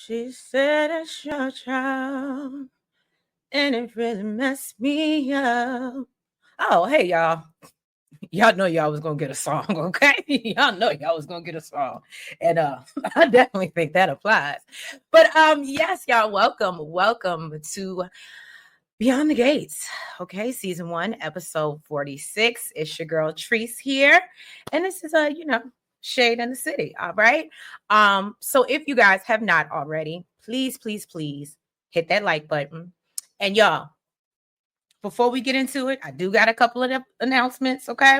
She said it's your child, and it really messed me up. Oh, hey, y'all. Y'all know y'all was gonna get a song, okay? Y'all know y'all was gonna get a song. And I definitely think that applies. But yes, y'all, welcome to Beyond the Gates. Okay, season 1, episode 46. It's your girl Treese here. And this is Shade in the City. All right. So if you guys have not already, please hit that like button. And y'all, before we get into it, I do got a couple of announcements, okay?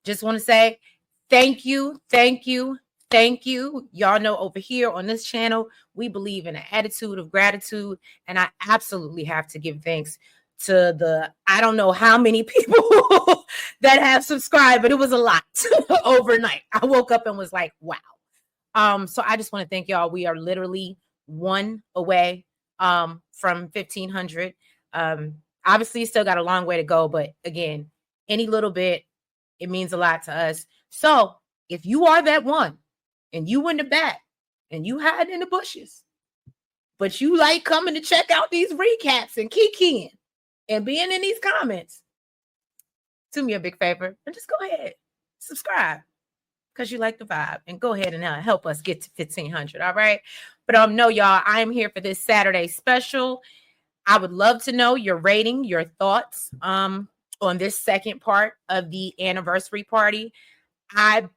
Just want to say thank you. Y'all know over here on this channel, we believe in an attitude of gratitude. And I absolutely have to give thanks to I don't know how many people that have subscribed, but it was a lot overnight. I woke up and was like, wow. So I just want to thank y'all. We are literally one away from 1,500. Obviously still got a long way to go, but again, any little bit, it means a lot to us. So if you are that one and you in the back and you hide in the bushes, but you like coming to check out these recaps and kikiing and being in these comments, do me a big favor and just go ahead, subscribe because you like the vibe, and go ahead and help us get to 1,500. All right. But no, y'all, I am here for this Saturday special. I would love to know your rating, your thoughts on this second part of the anniversary party. I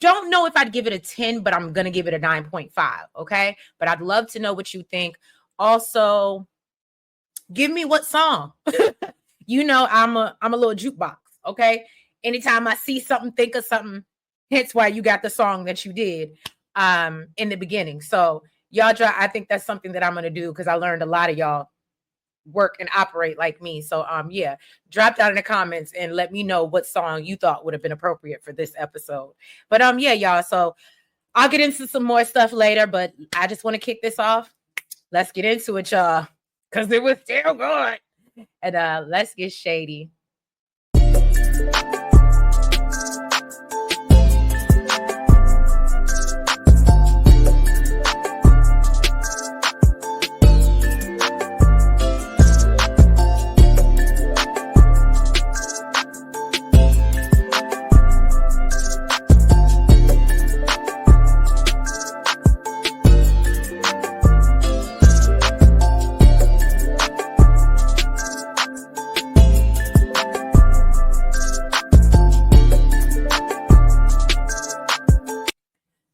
don't know if I'd give it a 10, but I'm going to give it a 9.5. Okay. But I'd love to know what you think. Also, give me what song. I'm a little jukebox. Okay. Anytime I see something, think of something. Hence why you got the song that you did in the beginning. So y'all, I think that's something that I'm going to do because I learned a lot of y'all work and operate like me. So yeah, drop down in the comments and let me know what song you thought would have been appropriate for this episode. But yeah, y'all, so I'll get into some more stuff later, but I just want to kick this off. Let's get into it, y'all, because it was still good. And let's get shady.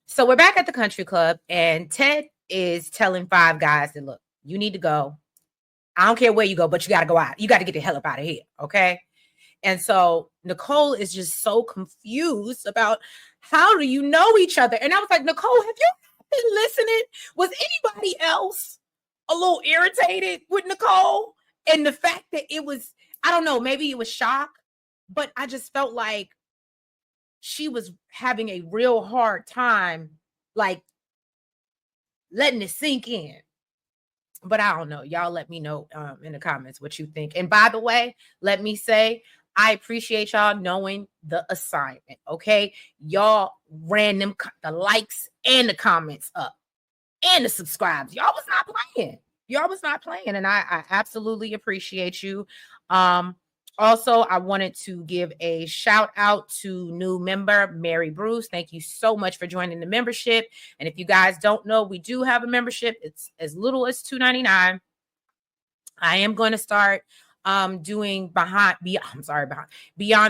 So we're back at the country club, and Ted is telling 5 guys that, look, you need to go. I don't care where you go, but you got to go out. You got to get the hell up out of here, okay? And so Nicole is just so confused about how do you know each other? And I was like, Nicole, have you been listening? Was anybody else a little irritated with Nicole? And the fact that it was, I don't know, maybe it was shock, but I just felt like she was having a real hard time, like, letting it sink in. But I don't know. Y'all let me know in the comments what you think. And by the way, let me say, I appreciate y'all knowing the assignment, okay? Y'all ran the likes and the comments up and the subscribes. Y'all was not playing. And I absolutely appreciate you. Also, I wanted to give a shout out to new member, Mary Bruce. Thank you so much for joining the membership. And if you guys don't know, we do have a membership. It's as little as $2.99. I am going to start doing Beyond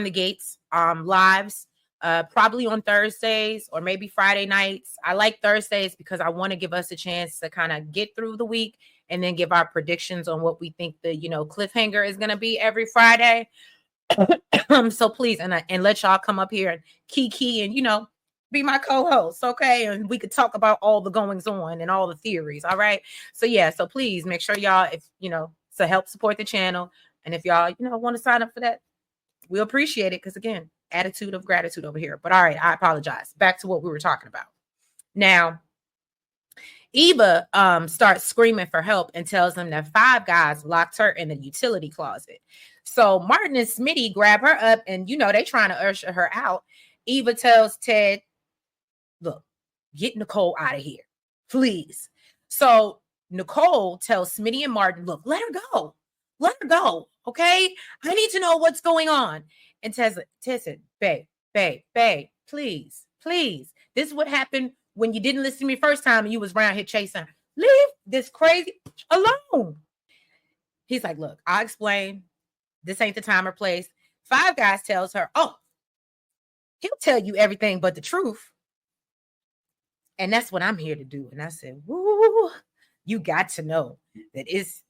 the Gates lives, probably on Thursdays or maybe Friday nights. I like Thursdays because I want to give us a chance to kind of get through the week and then give our predictions on what we think the, cliffhanger is going to be every Friday. So please, and let y'all come up here and kiki and, be my co-host, okay? And we could talk about all the goings on and all the theories, all right? So yeah, so please make sure y'all, if, to help support the channel. And if y'all, want to sign up for that, we'll appreciate it because, again, attitude of gratitude over here. But all right, I apologize. Back to what we were talking about. Now, Eva starts screaming for help and tells them that 5 guys locked her in the utility closet. So Martin and Smitty grab her up and, they trying to usher her out. Eva tells Ted, look, get Nicole out of here. please. So Nicole tells Smitty and Martin, look, let her go. Let her go. Okay. I need to know what's going on. And Ted said, babe, please. This is what happened when you didn't listen to me first time and you was around here chasing. Leave this crazy alone. He's like, look, I'll explain. This ain't the time or place. Five Guys tells her, oh, he'll tell you everything but the truth. And that's what I'm here to do. And I said, woo, you got to know that it's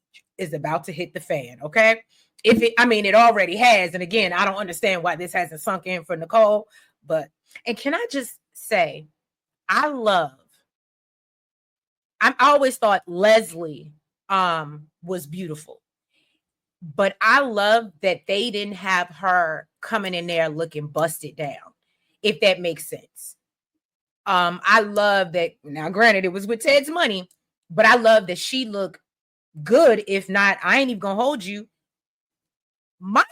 about to hit the fan, okay? It already has. And again, I don't understand why this hasn't sunk in for Nicole. And can I just say, I always thought Leslie was beautiful. But I love that they didn't have her coming in there looking busted down, if that makes sense. I love that. Now, granted, it was with Ted's money, but I love that she looked good. If not, I ain't even gonna hold you. Her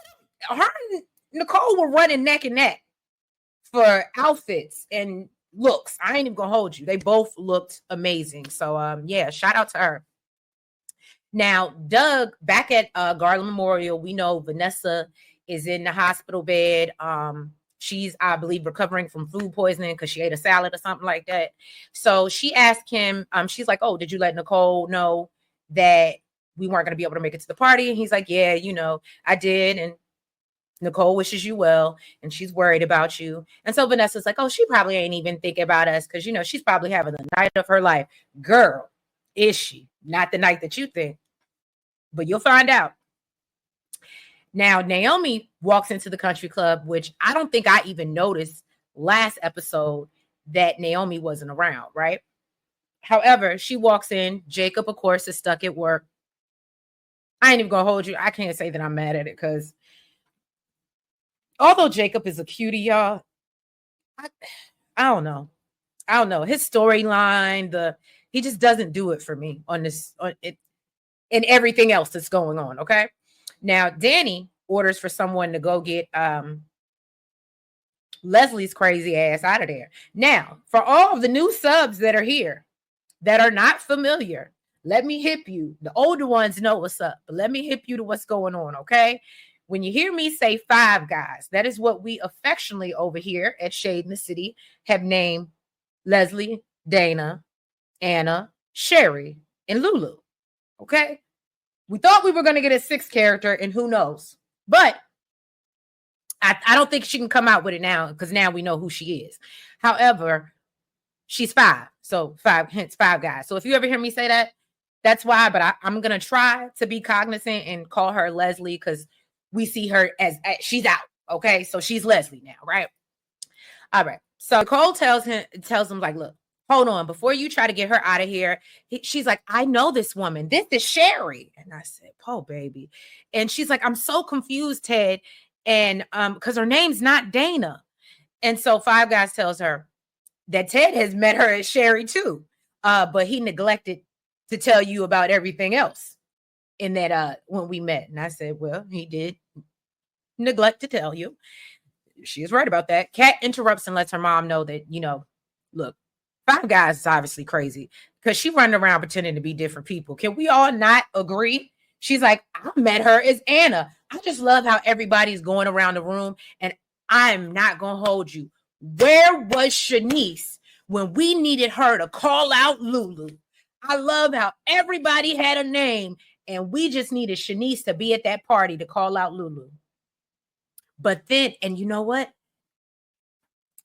and Nicole were running neck and neck for outfits and looks. I ain't even gonna hold you. They both looked amazing. So, yeah, shout out to her. Now, Doug, back at Garland Memorial, we know Vanessa is in the hospital bed. She's, I believe, recovering from food poisoning because she ate a salad or something like that. So she asked him, she's like, oh, did you let Nicole know that we weren't going to be able to make it to the party? And he's like, yeah, I did. And Nicole wishes you well, and she's worried about you. And so Vanessa's like, oh, she probably ain't even thinking about us because, she's probably having the night of her life. Girl, is she? Not the night that you think, but you'll find out. Now, Naomi walks into the country club, which I don't think I even noticed last episode that Naomi wasn't around, right? However, she walks in. Jacob, of course, is stuck at work. I ain't even gonna hold you. I can't say that I'm mad at it because although Jacob is a cutie, y'all, I don't know. His storyline, he just doesn't do it for me on it and everything else that's going on. Okay. Now, Danny orders for someone to go get Leslie's crazy ass out of there. Now, for all of the new subs that are here that are not familiar, let me hip you. The older ones know what's up, but let me hip you to what's going on. Okay. When you hear me say Five Guys, that is what we affectionately over here at Shadeinthecity have named Leslie, Dana, Anna, Sherry, and Lulu. Okay. We thought we were going to get a sixth character, and who knows? But I don't think she can come out with it now because now we know who she is. However, she's five. So hence Five Guys. So if you ever hear me say that, that's why. But I'm going to try to be cognizant and call her Leslie because we see her as she's out. Okay. So she's Leslie now, right? All right. So Nicole tells him like, look, hold on. Before you try to get her out of here, she's like, I know this woman. This is Sherry. And I said, oh, baby. And she's like, I'm so confused, Ted. And because her name's not Dana. And so Five Guys tells her that Ted has met her as Sherry too. But he neglected to tell you about everything else in that when we met. And I said, well, he did neglect to tell you. She is right about that. Kat interrupts and lets her mom know that, look, Five Guys is obviously crazy because she running around pretending to be different people. Can we all not agree? She's like, I met her as Anna. I just love how everybody's going around the room, and I'm not going to hold you. Where was Shanice when we needed her to call out Lulu? I love how everybody had a name, and we just needed Shanice to be at that party to call out Lulu. But then, and you know what?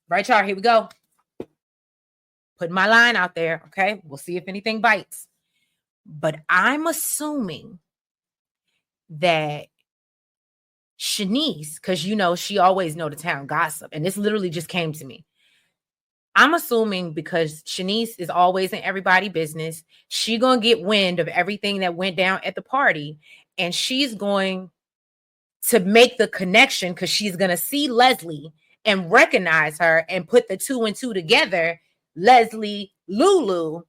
Right, y'all, here we go. Putting my line out there, okay? We'll see if anything bites. But I'm assuming that Shanice, because she always know the town gossip, and this literally just came to me. I'm assuming because Shanice is always in everybody's business, she gonna get wind of everything that went down at the party, and she's going to make the connection because she's gonna see Leslie and recognize her and put the two and two together. Leslie, Lulu,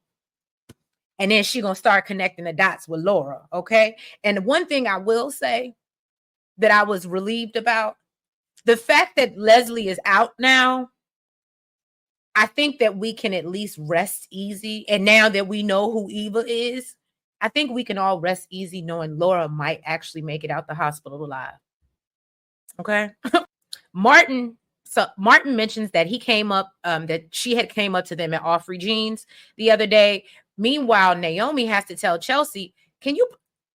and then she's going to start connecting the dots with Laura, okay? And the one thing I will say that I was relieved about, the fact that Leslie is out now, I think that we can at least rest easy. And now that we know who Eva is, I think we can all rest easy knowing Laura might actually make it out the hospital alive. Okay. Martin mentions that he came up, that she had came up to them at Offrey Jeans the other day. Meanwhile, Naomi has to tell Chelsea, can you,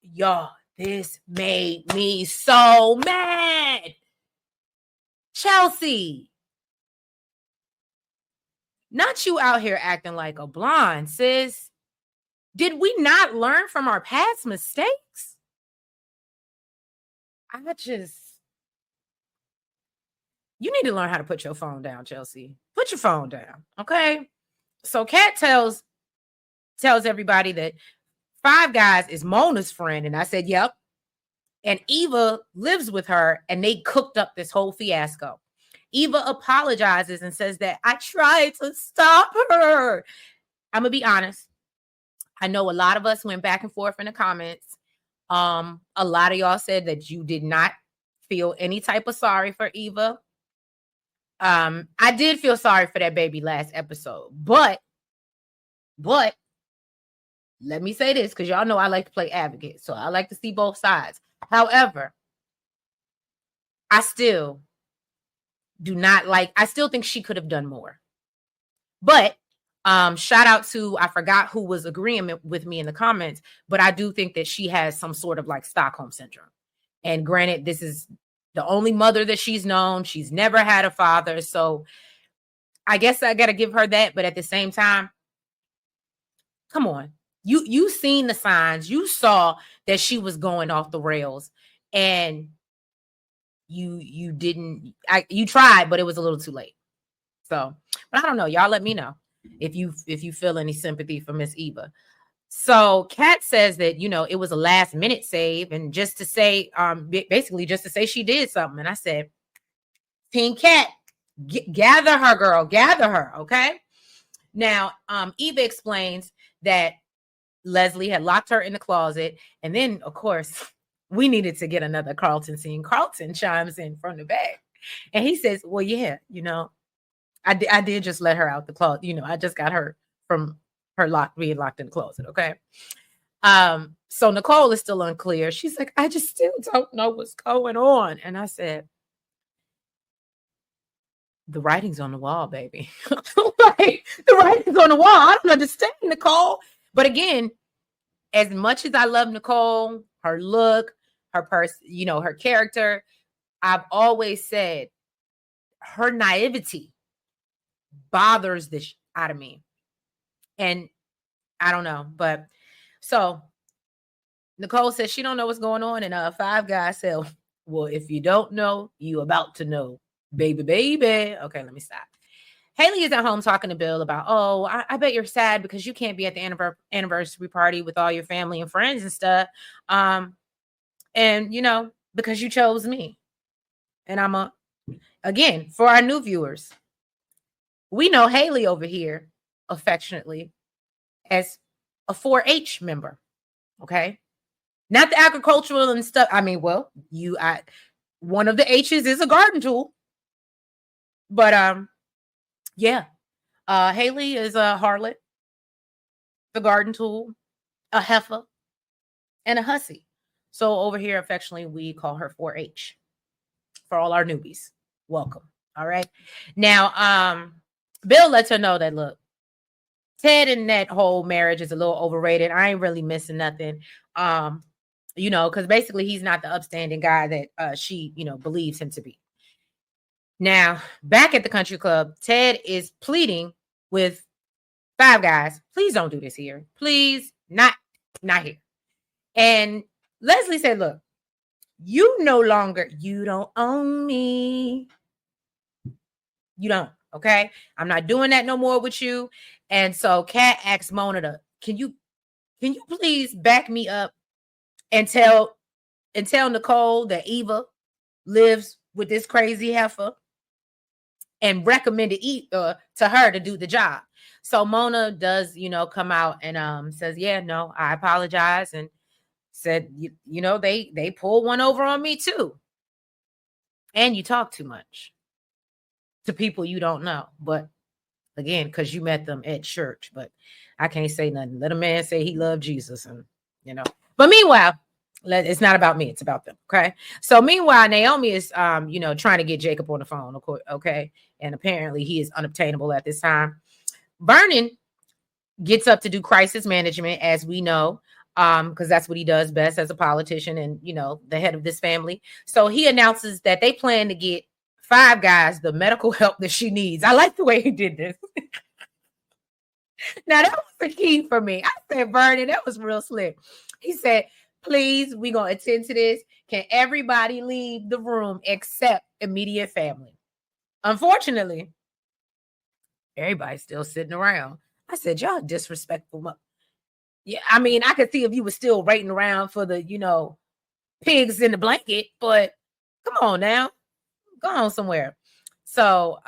y'all, this made me so mad. Chelsea, not you out here acting like a blonde, sis. Did we not learn from our past mistakes? You need to learn how to put your phone down, Chelsea. Put your phone down, okay? So Kat tells everybody that Five Guys is Mona's friend, and I said, yep. And Eva lives with her, and they cooked up this whole fiasco. Eva apologizes and says that I tried to stop her. I'm gonna be honest. I know a lot of us went back and forth in the comments. A lot of y'all said that you did not feel any type of sorry for Eva. I did feel sorry for that baby last episode, but let me say this, because y'all know I like to play advocate, so I like to see both sides. However, I still think she could have done more. But shout out to, I forgot who was agreeing with me in the comments, but I do think that she has some sort of like Stockholm syndrome. And granted, this is the only mother that she's known. She's never had a father. So I guess I got to give her that. But at the same time, come on. You seen the signs. You saw that she was going off the rails, and you didn't. You tried, but it was a little too late. So, but I don't know. Y'all let me know if you feel any sympathy for Miss Eva. So Kat says that, it was a last minute save, and just to say, basically just to say she did something. And I said, Team Kat, gather her, girl, gather her. Okay. Now, Eva explains that Leslie had locked her in the closet. And then, of course, we needed to get another Carlton scene. Carlton chimes in from the back, and he says, well, yeah, I did just let her out the closet. I just got her from her being locked in the closet. Okay. So Nicole is still unclear. She's like, I just still don't know what's going on. And I said, the writing's on the wall, baby. Like, the writing's on the wall. I don't understand, Nicole. But again, as much as I love Nicole, her look, her person, her character, I've always said her naivety bothers the out of me. And I don't know, but so Nicole says she don't know what's going on, and Five Guys said, well, if you don't know, you about to know, baby. Okay, let me stop. Haley is at home talking to Bill about, I bet you're sad because you can't be at the anniversary party with all your family and friends and stuff. And because you chose me. And again, for our new viewers, we know Haley over here affectionately as a 4-H member. Okay. Not the agricultural and stuff. I mean, well, one of the H's is a garden tool. But yeah. Haley is a harlot, the garden tool, a heifer, and a hussy. So over here, affectionately, we call her 4-H. For all our newbies, welcome. All right. Now, Bill lets her know that, look, Ted and that whole marriage is a little overrated. I ain't really missing nothing. Because basically he's not the upstanding guy that she, believes him to be. Now, back at the country club, Ted is pleading with Five Guys, please don't do this here. Please, not here. And Leslie said, look, you don't own me. You don't, okay? I'm not doing that no more with you. And so Kat asks Mona can you please back me up and tell Nicole that Eva lives with this crazy heifer, and recommended to her to do the job. So Mona does, come out and says, yeah, no, I apologize, and said, they pulled one over on me too. And you talk too much to people you don't know. But Again, because you met them at church, but I can't say nothing. Let a man say he loved Jesus, and But meanwhile, it's not about me, it's about them. Okay. So meanwhile, Naomi is trying to get Jacob on the phone, okay. And apparently he is unobtainable at this time. Vernon gets up to do crisis management, as we know, because that's what he does best as a politician and the head of this family. So he announces that they plan to get Five Guys the medical help that she needs. I like the way he did this. Now that was the key for me. I said, Vernon, that was real slick. He said, please, we're going to attend to this. Can everybody leave the room except immediate family? Unfortunately, everybody's still sitting around. I said, y'all disrespectful. Yeah, I mean, I could see if you were still waiting around for the, pigs in the blanket, but come on now. Go on somewhere. So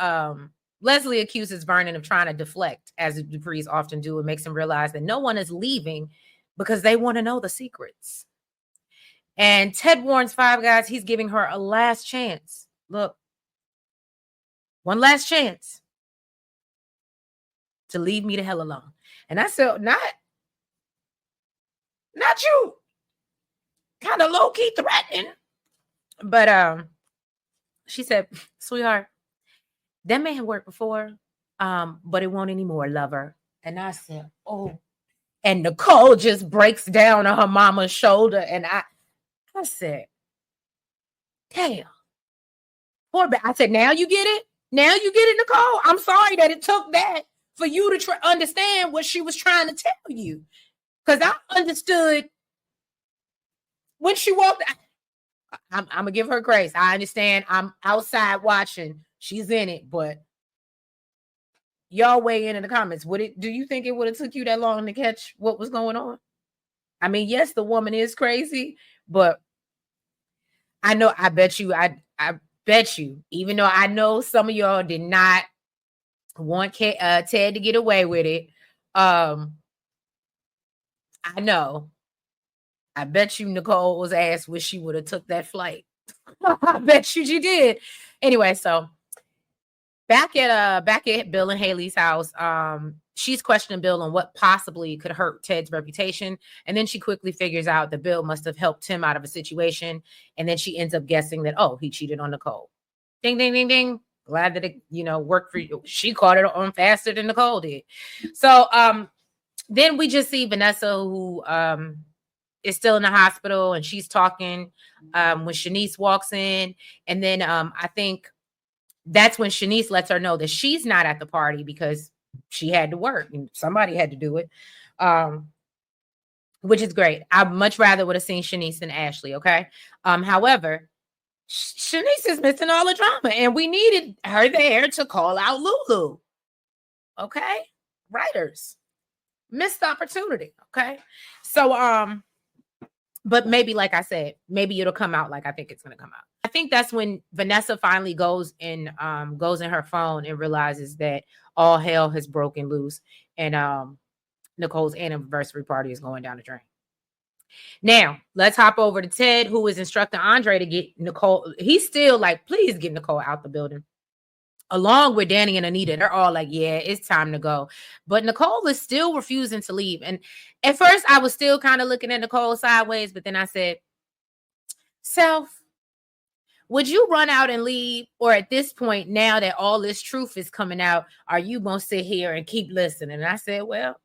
Leslie accuses Vernon of trying to deflect, as the Duprees often do, and makes him realize that no one is leaving because they want to know the secrets. And Ted warns Five Guys he's giving her a last chance. Look, one last chance to leave me the hell alone. And I said, not you. Kind of low-key threatening. But she said, sweetheart, that man worked before, but it won't anymore, lover. And I said, oh. And Nicole just breaks down on her mama's shoulder. And I said, damn. Poor I said, now you get it? Now you get it, Nicole? I'm sorry that it took that for you to understand what she was trying to tell you. Because I understood when she walked. I'm going to give her grace. I understand. I'm outside watching. She's in it. But y'all weigh in the comments. Do you think it would have took you that long to catch what was going on? I mean, yes, the woman is crazy. But I bet you, even though I know some of y'all did not want Ted to get away with it, I know. I bet you Nicole was asked when she would have took that flight. I bet you she did. Anyway, so back at Bill and Haley's house, she's questioning Bill on what possibly could hurt Ted's reputation. And then she quickly figures out that Bill must have helped him out of a situation. And then she ends up guessing that, he cheated on Nicole. Ding, ding, ding, ding. Glad that it, worked for you. She caught it on faster than Nicole did. So then we just see Vanessa, who is still in the hospital, and she's talking when Shanice walks in. And then I think that's when Shanice lets her know that she's not at the party because she had to work and somebody had to do it, which is great. I much rather would have seen Shanice than Ashley. Okay. However, Shanice is missing all the drama, and we needed her there to call out Lulu. Okay. Writers missed opportunity. Okay. So, but maybe, like I said, maybe it'll come out like I think it's going to come out. I think that's when Vanessa finally goes in her phone and realizes that all hell has broken loose, and Nicole's anniversary party is going down the drain. Now, let's hop over to Ted, who is instructing Andre to get Nicole. He's still like, please get Nicole out the building. Along with Danny and Anita, they're all like, yeah, it's time to go. But Nicole is still refusing to leave. And at first, I was still kind of looking at Nicole sideways, but then I said, Self, would you run out and leave? Or at this point, now that all this truth is coming out, are you going to sit here and keep listening? And I said, well,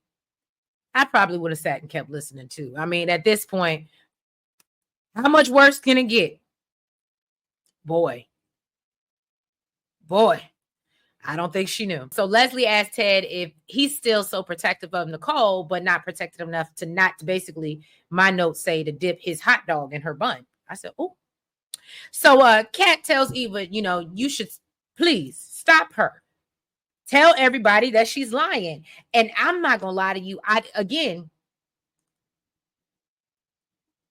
I probably would have sat and kept listening too. I mean, at this point, how much worse can it get? Boy, I don't think she knew. So Leslie asked Ted if he's still so protective of Nicole, but not protective enough to not basically, my notes say, to dip his hot dog in her bun. I said, oh. So Kat tells Eva, you should please stop her. Tell everybody that she's lying. And I'm not going to lie to you.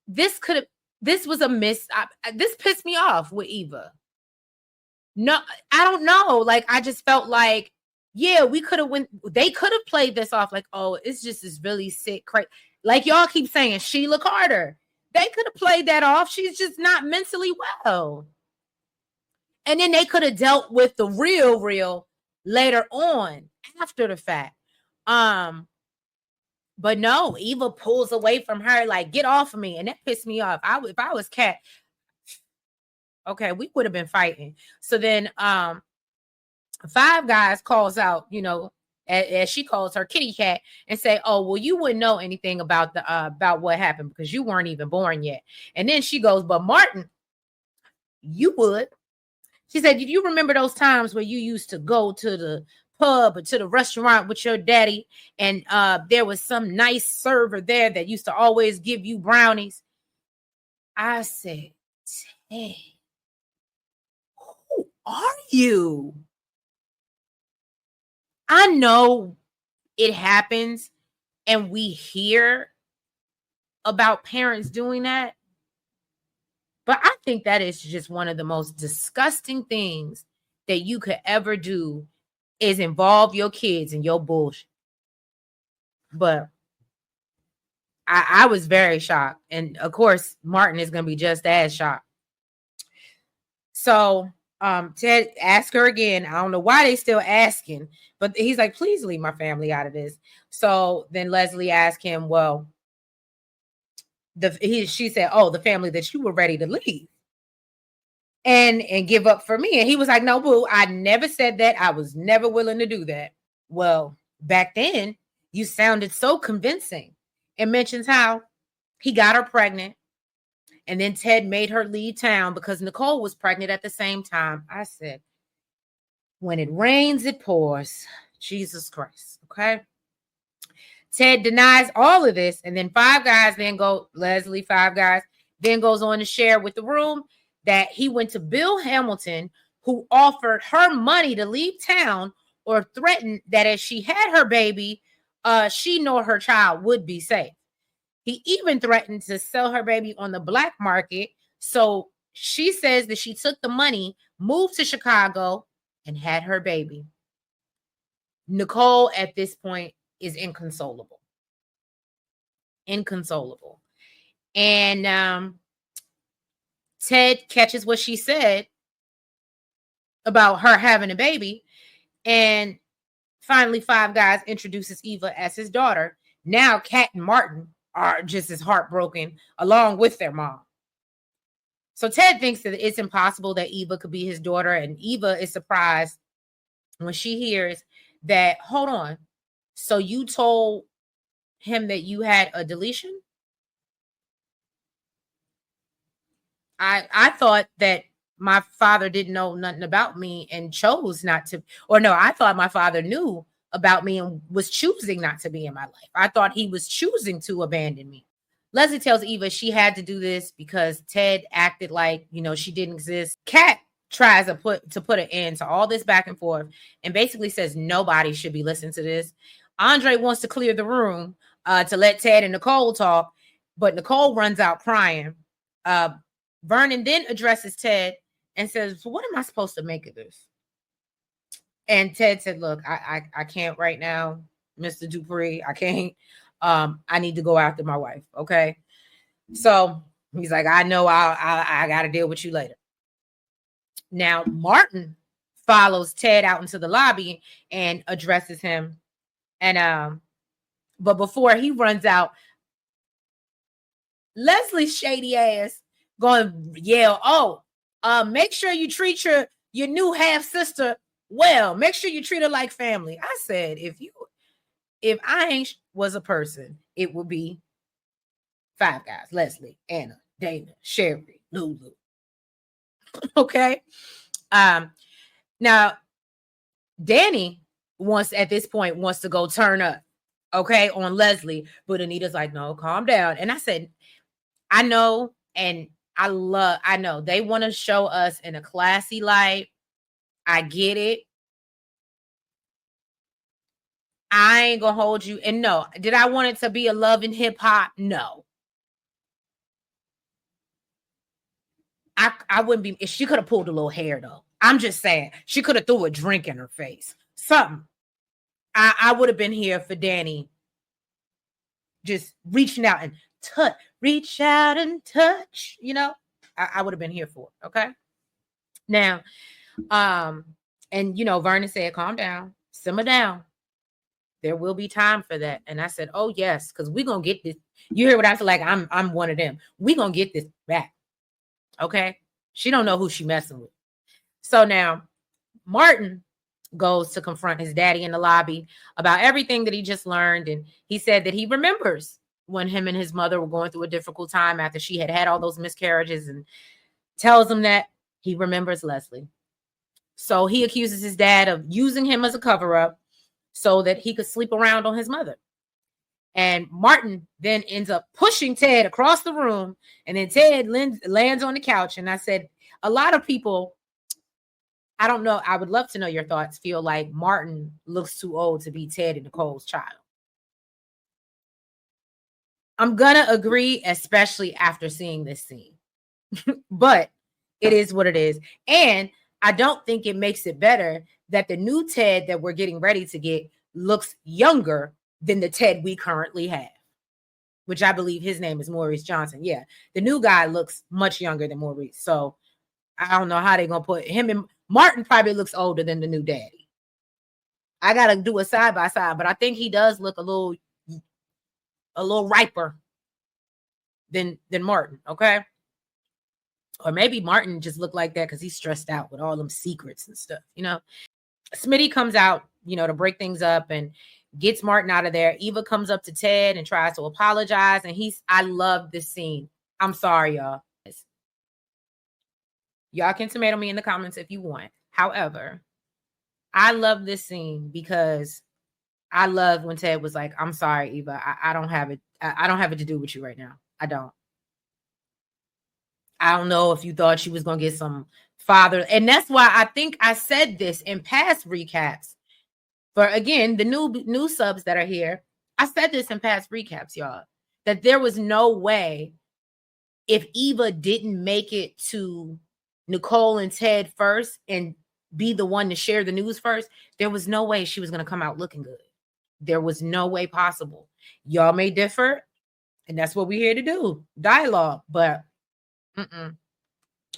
This was a miss. This pissed me off with Eva. No, I don't know. Like, I just felt like, yeah, they could have played this off like, oh, it's just this really sick, crazy. Like y'all keep saying, Sheila Carter. They could have played that off. She's just not mentally well. And then they could have dealt with the real later on. after the fact. But no, Eva pulls away from her, like, get off of me. And that pissed me off. If I was Cat, okay, we would have been fighting. So then Five Guys calls out, as she calls her kitty cat, and say, oh, well, you wouldn't know anything about about what happened because you weren't even born yet. And then she goes, but Martin, you would. She said, did you remember those times where you used to go to the pub or to the restaurant with your daddy, and there was some nice server there that used to always give you brownies? I said, Ted, who are you? I know it happens and we hear about parents doing that, but I think that is just one of the most disgusting things that you could ever do, is involve your kids in your bullshit. But I was very shocked. And of course, Martin is going to be just as shocked. So Ted asked her again. I don't know why they still asking, but he's like, please leave my family out of this. So then Leslie asked him, well, she said, oh, the family that you were ready to leave and give up for me. And he was like, no, boo, I never said that. I was never willing to do that. Well, back then, you sounded so convincing, and mentions how he got her pregnant. And then Ted made her leave town because Nicole was pregnant at the same time. I said, when it rains, it pours. Jesus Christ. Okay. Ted denies all of this. And then Five Guys Leslie Five Guys then goes on to share with the room that he went to Bill Hamilton, who offered her money to leave town or threatened that if she had her baby, she nor her child would be safe. He even threatened to sell her baby on the black market. So she says that she took the money, moved to Chicago, and had her baby. Nicole at this point is inconsolable. Inconsolable. And Ted catches what she said about her having a baby. And finally, Five Guys introduces Eva as his daughter. Now Kat and Martin are just as heartbroken along with their mom. So Ted thinks that it's impossible that Eva could be his daughter, and Eva is surprised when she hears that, hold on, so you told him that you had a deletion? I thought that my father didn't know nothing about me and chose not to, or no, I thought my father knew about me and was choosing not to be in my life. I thought he was choosing to abandon me. Leslie tells Eva she had to do this because Ted acted like, she didn't exist. Kat tries to put an end to all this back and forth and basically says nobody should be listening to this. Andre wants to clear the room to let Ted and Nicole talk, but Nicole runs out crying. Vernon then addresses Ted and says, what am I supposed to make of this? And Ted said, look, I can't right now, Mr. Dupree. I can't. I need to go after my wife. Okay. So he's like, I know I got to deal with you later. Now, Martin follows Ted out into the lobby and addresses him. And but before he runs out, Leslie's shady ass going to yell, make sure you treat your new half sister well. Make sure you treat her like family. I said, if I ain't was a person, it would be Five Guys: Leslie, Anna, Dana, Sherry, Lulu. Okay. Now Danny at this point wants to go turn up, okay, on Leslie, but Anita's like, no, calm down. And I said, I know, and I know they want to show us in a classy light. I get it. I ain't gonna hold you. And no, did I want it to be a love and hip hop? No. I wouldn't be, if she could have pulled a little hair though. I'm just saying, she could have threw a drink in her face. Something. I would have been here for Danny just reaching out and reach out and touch, I would have been here for it. Okay. Now, and Vernon said, calm down, simmer down. There will be time for that. And I said, oh yes, because we're gonna get this. You hear what I feel like? I'm one of them. We're gonna get this back. Okay. She don't know who she messing with. So now Martin goes to confront his daddy in the lobby about everything that he just learned. And he said that he remembers when him and his mother were going through a difficult time after she had had all those miscarriages, and tells him that he remembers Leslie. So he accuses his dad of using him as a cover-up so that he could sleep around on his mother. And Martin then ends up pushing Ted across the room, and then Ted lands on the couch. And I said, a lot of people, I don't know, I would love to know your thoughts, feel like Martin looks too old to be Ted and Nicole's child. I'm gonna agree, especially after seeing this scene. But it is what it is. And I don't think it makes it better that the new Ted that we're getting ready to get looks younger than the Ted we currently have, which I believe his name is Maurice Johnson. Yeah, the new guy looks much younger than Maurice. So I don't know how they're going to put him in. Martin probably looks older than the new daddy. I got to do a side by side, but I think he does look a little riper than Martin, okay? Or maybe Martin just looked like that because he's stressed out with all them secrets and stuff, you know? Smitty comes out, you know, to break things up and gets Martin out of there. Eva comes up to Ted and tries to apologize. And I love this scene. I'm sorry, y'all. Y'all can tomato me in the comments if you want. However, I love this scene because I love when Ted was like, I'm sorry, Eva. I don't have it. I don't have it to do with you right now. I don't know if you thought she was going to get some father. And that's why I think I said this in past recaps. For, again, the new subs that are here, I said this in past recaps, y'all, that there was no way if Eva didn't make it to Nicole and Ted first and be the one to share the news first, there was no way she was going to come out looking good. There was no way possible. Y'all may differ, and that's what we're here to do, dialogue, but I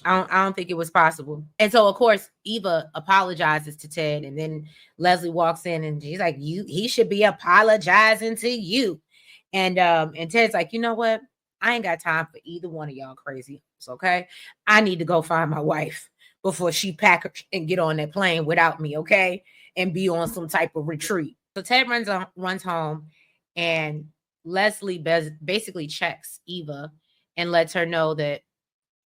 don't think it was possible. And so, of course, Eva apologizes to Ted, and then Leslie walks in and she's like, he should be apologizing to you. And Ted's like, you know what? I ain't got time for either one of y'all crazy. Okay. I need to go find my wife before she pack and get on that plane without me. Okay. And be on some type of retreat. So Ted runs home, and Leslie basically checks Eva and lets her know that,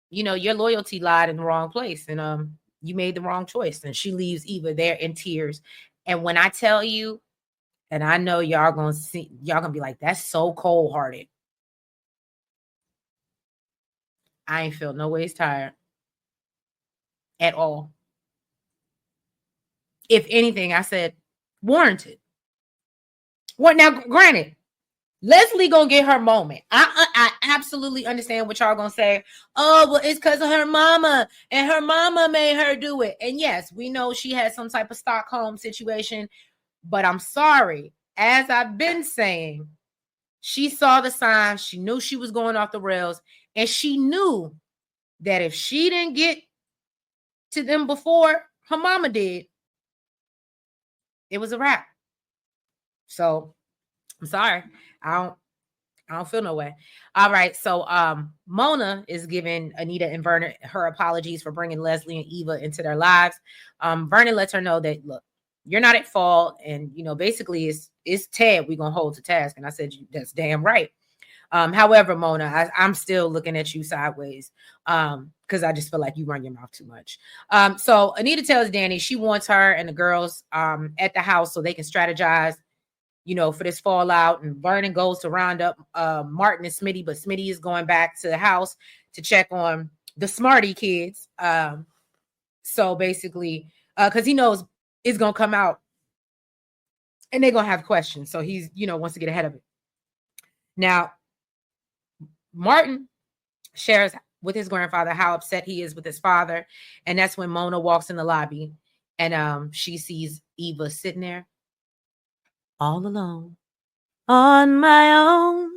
you know, your loyalty lied in the wrong place, and you made the wrong choice. And she leaves Eva there in tears. And when I tell you, and I know y'all gonna be like, that's so cold-hearted. I ain't feel no ways tired at all. If anything, I said warranted. What now? Granted, Leslie gonna get her moment. I absolutely understand what y'all gonna say. Oh, well, it's because of her mama, and her mama made her do it. And yes, we know she had some type of Stockholm situation, but I'm sorry. As I've been saying, she saw the signs. She knew she was going off the rails, and she knew that if she didn't get to them before her mama did, it was a wrap. So I'm sorry. I don't feel no way. All right. So Mona is giving Anita and Vernon her apologies for bringing Leslie and Eva into their lives. Vernon lets her know that, look, you're not at fault. And, you know, basically it's Ted we're going to hold to task. And I said, that's damn right. However, Mona, I'm still looking at you sideways because I just feel like you run your mouth too much. So Anita tells Danny she wants her and the girls at the house so they can strategize, you know, for this fallout. And Vernon goes to round up Martin and Smitty, but Smitty is going back to the house to check on the Smarty kids. So basically, because he knows it's going to come out and they're going to have questions. So he's, you know, wants to get ahead of it. Now, Martin shares with his grandfather how upset he is with his father. And that's when Mona walks in the lobby and she sees Eva sitting there all alone, on my own,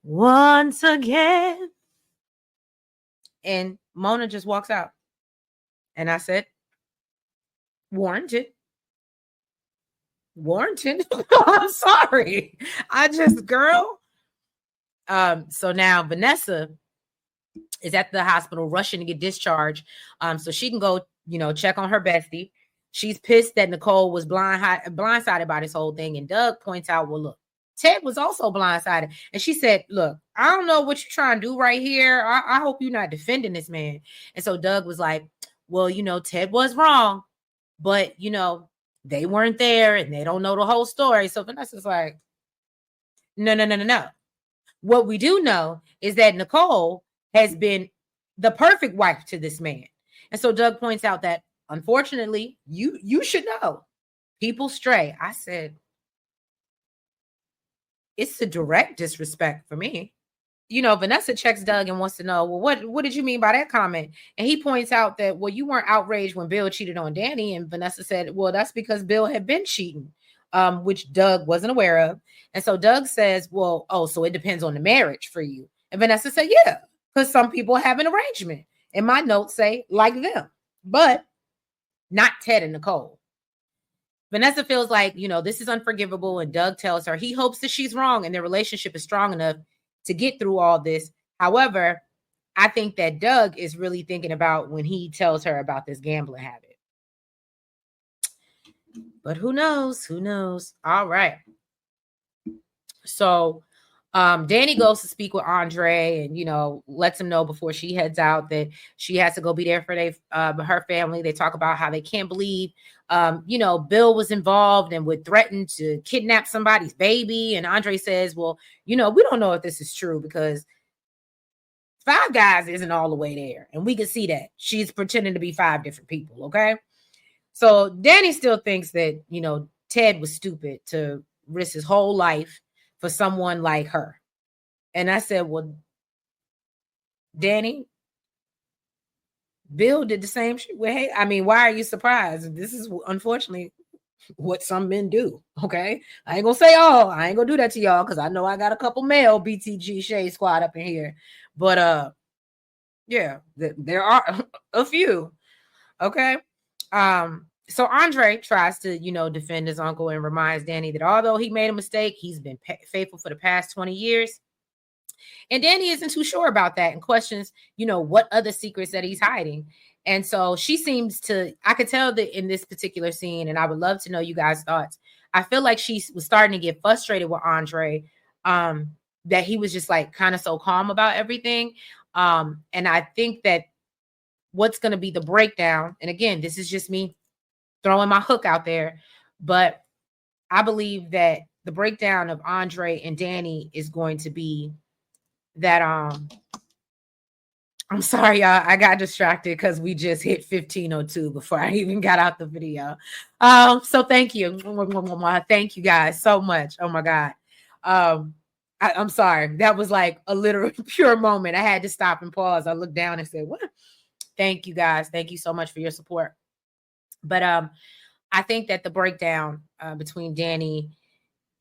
once again. And Mona just walks out. And I said, warranted. Warrington. I'm sorry. Girl. So now Vanessa is at the hospital rushing to get discharged. So she can go, check on her bestie. She's pissed that Nicole was blindsided by this whole thing. And Doug points out, well, look, Ted was also blindsided. And she said, look, I don't know what you're trying to do right here. I hope you're not defending this man. And so Doug was like, well, Ted was wrong, but, they weren't there and they don't know the whole story. So Vanessa's like, no. What we do know is that Nicole has been the perfect wife to this man. And so Doug points out that, unfortunately, you should know, people stray. I said, it's a direct disrespect for me. Vanessa checks Doug and wants to know, well, what did you mean by that comment? And he points out that, well, you weren't outraged when Bill cheated on Danny. And Vanessa said, well, that's because Bill had been cheating, which Doug wasn't aware of. And so Doug says, well, so it depends on the marriage for you. And Vanessa said, yeah, because some people have an arrangement. And my notes say, like them, but not Ted and Nicole. Vanessa feels like, this is unforgivable. And Doug tells her he hopes that she's wrong and their relationship is strong enough to get through all this. However, I think that Doug is really thinking about when he tells her about this gambling habit. But who knows? Who knows? All right. So Danny goes to speak with Andre and, lets him know before she heads out that she has to go be there for her family. They talk about how they can't believe, Bill was involved and would threaten to kidnap somebody's baby. And Andre says, well, we don't know if this is true because Five Guys isn't all the way there. And we can see that she's pretending to be 5 different people. Okay. So Danny still thinks that, Ted was stupid to risk his whole life for someone like her. And I said, well, Danny, Bill did the same shit. Well, hey, I mean, why are you surprised? This is unfortunately what some men do. Okay. I ain't gonna say, I ain't gonna do that to y'all because I know I got a couple male BTG Shade Squad up in here. But yeah, there are a few. Okay. So Andre tries to, defend his uncle and reminds Danny that although he made a mistake, he's been faithful for the past 20 years. And Danny isn't too sure about that and questions, what other secrets that he's hiding. And so she seems to, I could tell that in this particular scene, and I would love to know you guys' thoughts. I feel like she was starting to get frustrated with Andre, that he was just like kind of so calm about everything. And I think that what's going to be the breakdown, and again, this is just me throwing my hook out there, but I believe that the breakdown of Andre and Danny is going to be that I'm sorry, y'all, I got distracted because we just hit 15:02 before I even got out the video. So thank you. Thank you guys so much. Oh my God. I'm sorry. That was like a literal pure moment. I had to stop and pause. I looked down and said, what? Thank you guys. Thank you so much for your support. But I think that the breakdown between Danny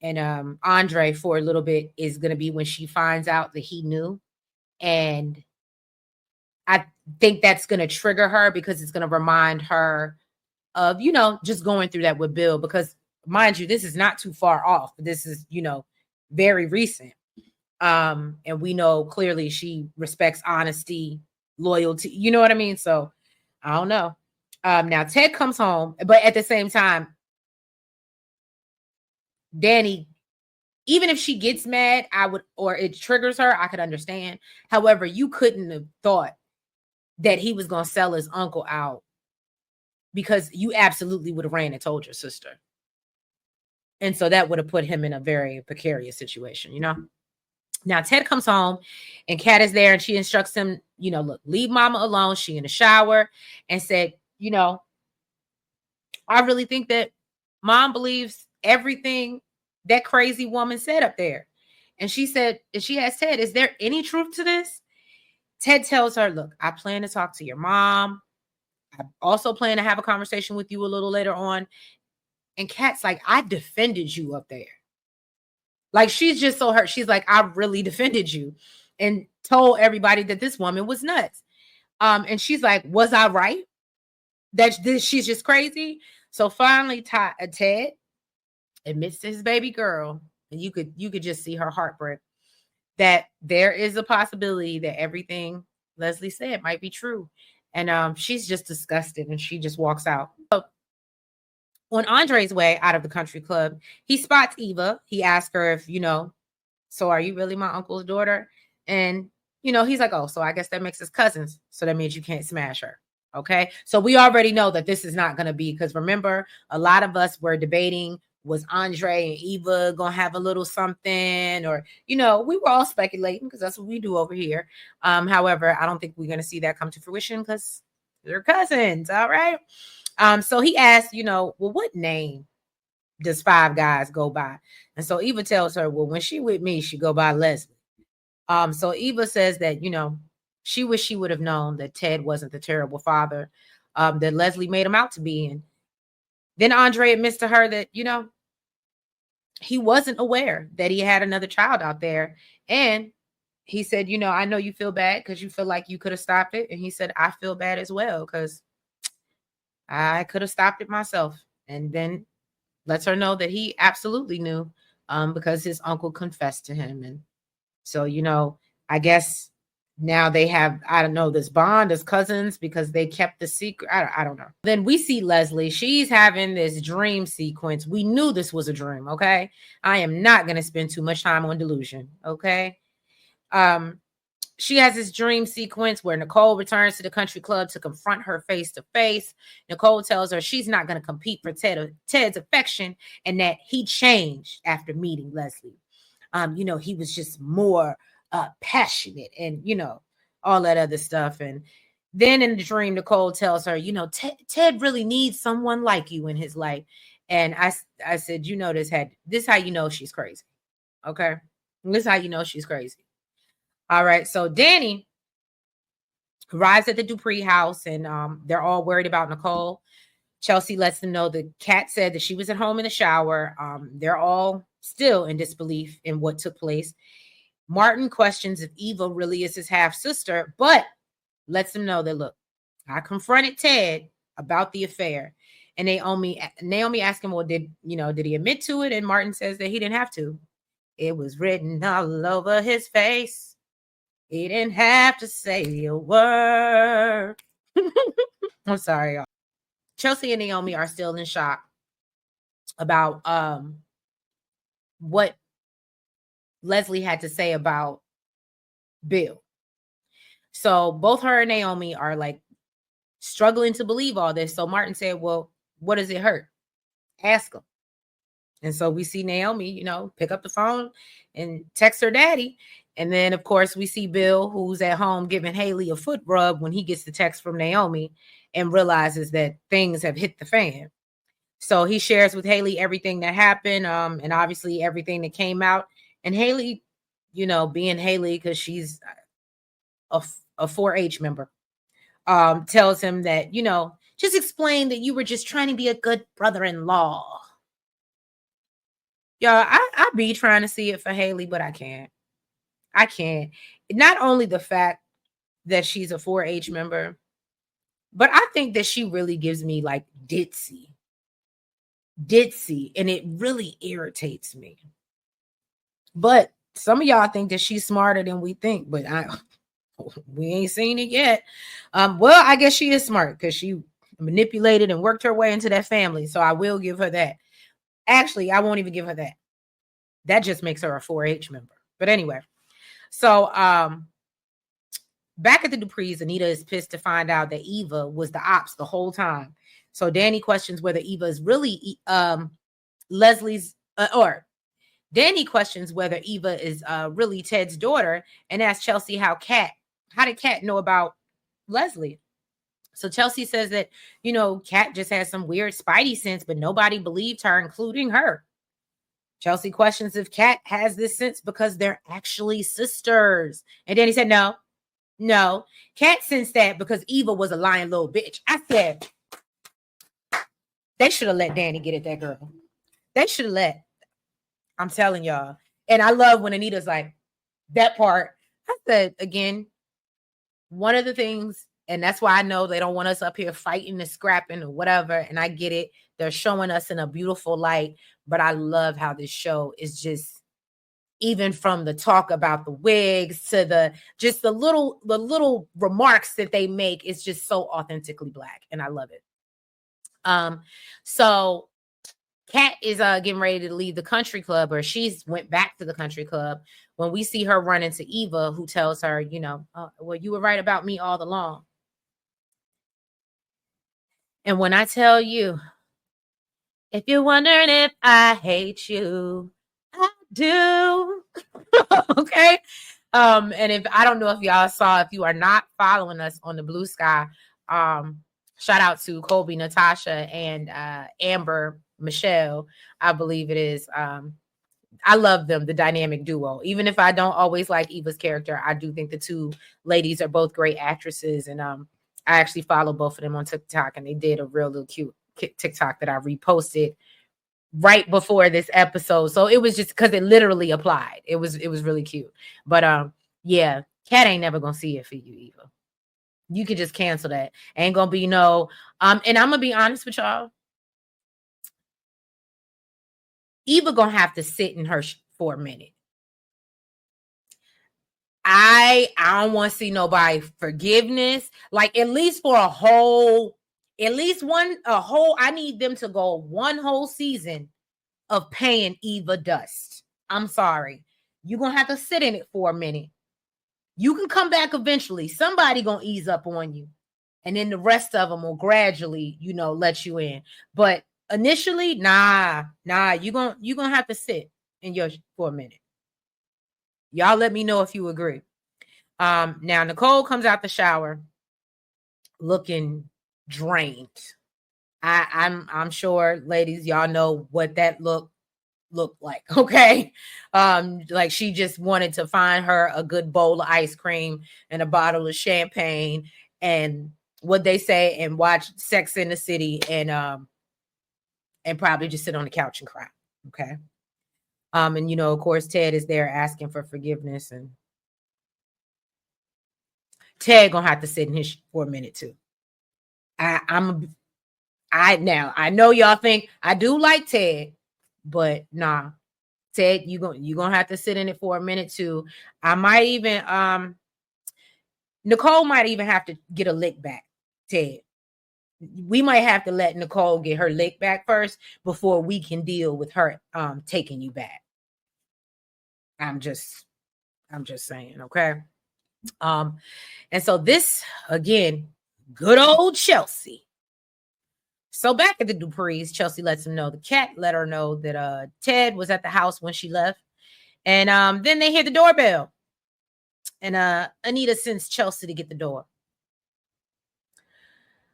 and Andre for a little bit is going to be when she finds out that he knew. And I think that's going to trigger her because it's going to remind her of, just going through that with Bill. Because mind you, this is not too far off. This is, very recent. And we know clearly she respects honesty, loyalty. You know what I mean? So I don't know. Now Ted comes home, but at the same time, Danny, even if she gets mad, or it triggers her, I could understand. However, you couldn't have thought that he was going to sell his uncle out because you absolutely would have ran and told your sister. And so that would have put him in a very precarious situation, Now Ted comes home and Kat is there and she instructs him, look, leave mama alone. She in the shower and said, I really think that mom believes everything that crazy woman said up there. And she said, and she asked Ted, is there any truth to this? Ted tells her, look, I plan to talk to your mom. I also plan to have a conversation with you a little later on. And Kat's like, I defended you up there. Like, she's just so hurt. She's like, I really defended you and told everybody that this woman was nuts. And she's like, was I right? She's just crazy. So finally, Ted admits to his baby girl, and you could just see her heartbreak, that there is a possibility that everything Leslie said might be true. And she's just disgusted and she just walks out. So, on Andre's way out of the country club, he spots Eva. He asks her if, so are you really my uncle's daughter? And, he's like, oh, so I guess that makes us cousins. So that means you can't smash her. Okay. So we already know that this is not going to be, because remember, a lot of us were debating, was Andre and Eva going to have a little something? Or, we were all speculating because that's what we do over here. However, I don't think we're going to see that come to fruition because they're cousins. All right. So he asked, well, what name does Five Guys go by? And so Eva tells her, well, when she with me, she go by Leslie. So Eva says that, she wished she would have known that Ted wasn't the terrible father that Leslie made him out to be. And then Andre admits to her that, he wasn't aware that he had another child out there. And he said, I know you feel bad because you feel like you could have stopped it. And he said, I feel bad as well because I could have stopped it myself. And then lets her know that he absolutely knew because his uncle confessed to him. And so, I guess now they have, I don't know, this bond as cousins because they kept the secret. I don't know. Then we see Leslie. She's having this dream sequence. We knew this was a dream, okay? I am not going to spend too much time on delusion, okay? She has this dream sequence where Nicole returns to the country club to confront her face to face. Nicole tells her she's not going to compete for Ted's affection and that he changed after meeting Leslie. He was just more passionate and, all that other stuff. And then in the dream, Nicole tells her, Ted really needs someone like you in his life. And I said, this how you know she's crazy. Okay. This how you know she's crazy. All right. So Danny arrives at the Dupree house and they're all worried about Nicole. Chelsea lets them know that Kat said that she was at home in the shower. They're all still in disbelief in what took place. Martin questions if Eva really is his half sister, but lets them know that, look, I confronted Ted about the affair. And Naomi asked him, well, did he admit to it? And Martin says that he didn't have to. It was written all over his face. He didn't have to say a word. I'm sorry, y'all. Chelsea and Naomi are still in shock about what Leslie had to say about Bill. So both her and Naomi are like struggling to believe all this. So Martin said, well, what does it hurt? Ask him. And so we see Naomi, pick up the phone and text her daddy. And then, of course, we see Bill, who's at home giving Haley a foot rub when he gets the text from Naomi and realizes that things have hit the fan. So he shares with Haley everything that happened and obviously everything that came out. And Haley, being Haley, because she's a 4-H member, tells him that, just explain that you were just trying to be a good brother-in-law. Y'all, I be trying to see it for Haley, but I can't. Not only the fact that she's a 4-H member, but I think that she really gives me like ditzy, and it really irritates me. But some of y'all think that she's smarter than we think, but we ain't seen it yet. Well, I guess she is smart because she manipulated and worked her way into that family. So I will give her that. Actually, I won't even give her that. That just makes her a 4-H member. But anyway, so back at the Duprees, Anita is pissed to find out that Eva was the ops the whole time. So Danny questions whether Eva is really Leslie's, or Danny questions whether Eva is really Ted's daughter and asks Chelsea how did Kat know about Leslie? So Chelsea says that, Kat just has some weird spidey sense, but nobody believed her, including her. Chelsea questions if Kat has this sense because they're actually sisters. And Danny said, no. Kat sensed that because Eva was a lying little bitch. I said, they should have let Danny get at that girl. They should have let. I'm telling y'all. And I love when Anita's like, that part. I said, again, one of the things And that's why I know they don't want us up here fighting and scrapping or whatever. And I get it. They're showing us in a beautiful light. But I love how this show is just, even from the talk about the wigs to the little remarks that they make, it's just so authentically Black. And I love it. So Kat is getting ready to leave the country club, or she's went back to the country club, when we see her run into Eva, who tells her, well, you were right about me all along. And when I tell you, if you're wondering if I hate you, I do. Okay. And if I don't know if y'all saw, if you are not following us on the Blue Sky, shout out to Colby, Natasha, and Amber Michelle, I believe it is. I love them, the dynamic duo. Even if I don't always like Eva's character, I do think the two ladies are both great actresses. And I actually follow both of them on TikTok, and they did a real little cute TikTok that I reposted right before this episode. So it was just because it literally applied. It was really cute. But yeah, Kat ain't never gonna see it for you, Eva. You could just cancel that. Ain't gonna be no and I'm gonna be honest with y'all. Eva gonna have to sit in her for a minute. I don't want to see nobody forgiveness, like at least for a whole, I need them to go one whole season of paying Eva dust. I'm sorry. You're gonna have to sit in it for a minute. You can come back eventually. Somebody gonna ease up on you, and then the rest of them will gradually, let you in. But initially, nah, you're gonna have to sit in yours for a minute. Y'all let me know if you agree. Now Nicole comes out the shower looking drained. I'm sure, ladies, y'all know what that looked like. Okay. Like she just wanted to find her a good bowl of ice cream and a bottle of champagne and what they say, and watch Sex in the City, and probably just sit on the couch and cry. Okay. And of course, Ted is there asking for forgiveness, and Ted gonna have to sit in his for a minute too. I know y'all think I do like Ted, but nah, Ted, you gonna have to sit in it for a minute too. I might even Nicole might even have to get a lick back. Ted, we might have to let Nicole get her lick back first before we can deal with her taking you back. I'm just saying, okay. And so this again, good old Chelsea. So back at the Duprees, Chelsea lets him know, the cat let her know that Ted was at the house when she left. And then they hear the doorbell. And Anita sends Chelsea to get the door.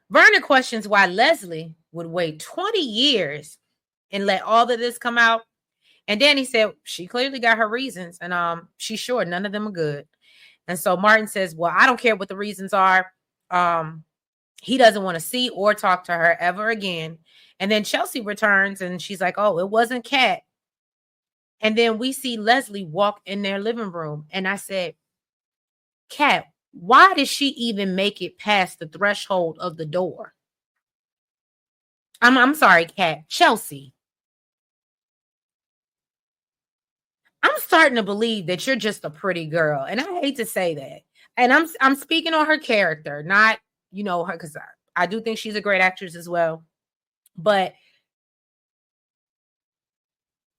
Vernon questions why Leslie would wait 20 years and let all of this come out. And Danny said she clearly got her reasons, and she's sure none of them are good. And so Martin says, well, I don't care what the reasons are. He doesn't want to see or talk to her ever again. And then Chelsea returns and she's like, oh, it wasn't Kat. And then we see Leslie walk in their living room. And I said, Kat, why did she even make it past the threshold of the door? I'm sorry, Kat. Chelsea. I'm starting to believe that you're just a pretty girl. And I hate to say that. And I'm speaking on her character, not, her, because I do think she's a great actress as well. But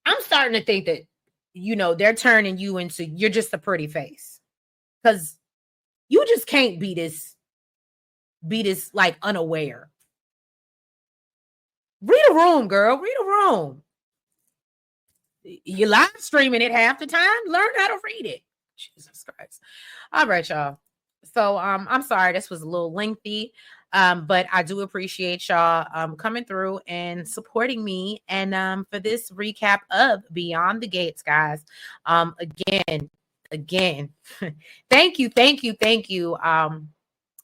I'm starting to think that, they're turning you into, you're just a pretty face. Because you just can't be this like unaware. Read a room, girl. Read a room. You live streaming it half the time. Learn how to read it. Jesus Christ. All right, y'all. So I'm sorry this was a little lengthy. But I do appreciate y'all coming through and supporting me. And for this recap of Beyond the Gates, guys. Again, thank you.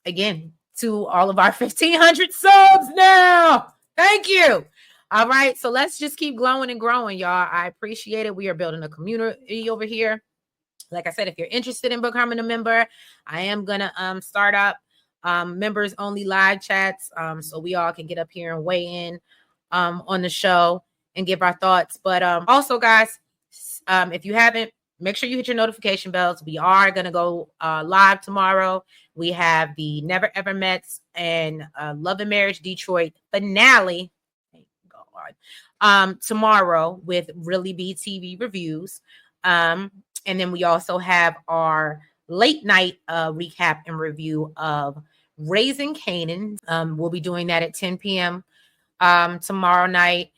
Again, to all of our 1,500 subs now. Thank you. All right. So let's just keep glowing and growing, y'all. I appreciate it. We are building a community over here. Like I said, if you're interested in becoming a member, I am going to start up members only live chats, so we all can get up here and weigh in on the show and give our thoughts. But also, guys, if you haven't, make sure you hit your notification bells. We are going to go live tomorrow. We have the Never Ever Mets and Love and Marriage Detroit finale. Thank God. Tomorrow with Really Be TV reviews. And then we also have our late night recap and review of Raising Canaan. We'll be doing that at 10 p.m. Tomorrow night.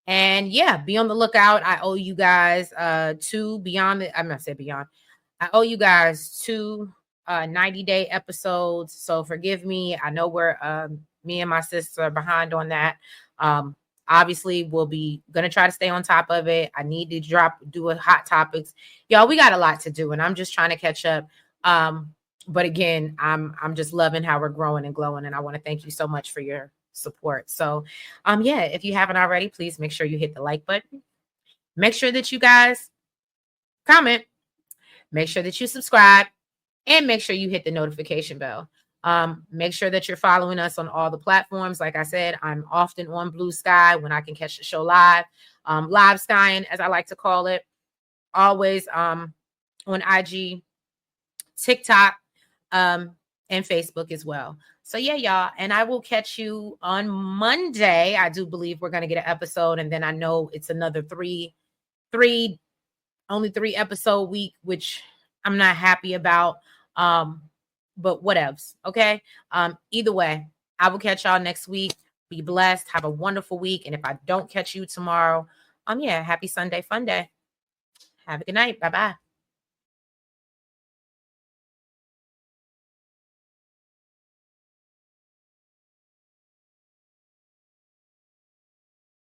And yeah, be on the lookout. I owe you guys two beyond the, I'm not saying beyond. I owe you guys two 90-day episodes. So forgive me. I know we're me and my sister are behind on that. Obviously, we'll be gonna try to stay on top of it. I need to do a hot topics. Y'all, we got a lot to do, and I'm just trying to catch up. But again, I'm just loving how we're growing and glowing, and I want to thank you so much for your support. So yeah, if you haven't already, please make sure you hit the like button. Make sure that you guys comment, make sure that you subscribe, and make sure you hit the notification bell. Make sure that you're following us on all the platforms. Like I said, I'm often on Blue Sky when I can catch the show live, live skying, as I like to call it. Always on IG, TikTok, and Facebook as well. So yeah, y'all, and I will catch you on Monday. I do believe we're gonna get an episode, and then I know it's another only 3 episode week, which I'm not happy about. But whatevs, okay? Either way, I will catch y'all next week. Be blessed. Have a wonderful week. And if I don't catch you tomorrow, yeah, happy Sunday fun day. Have a good night. Bye-bye.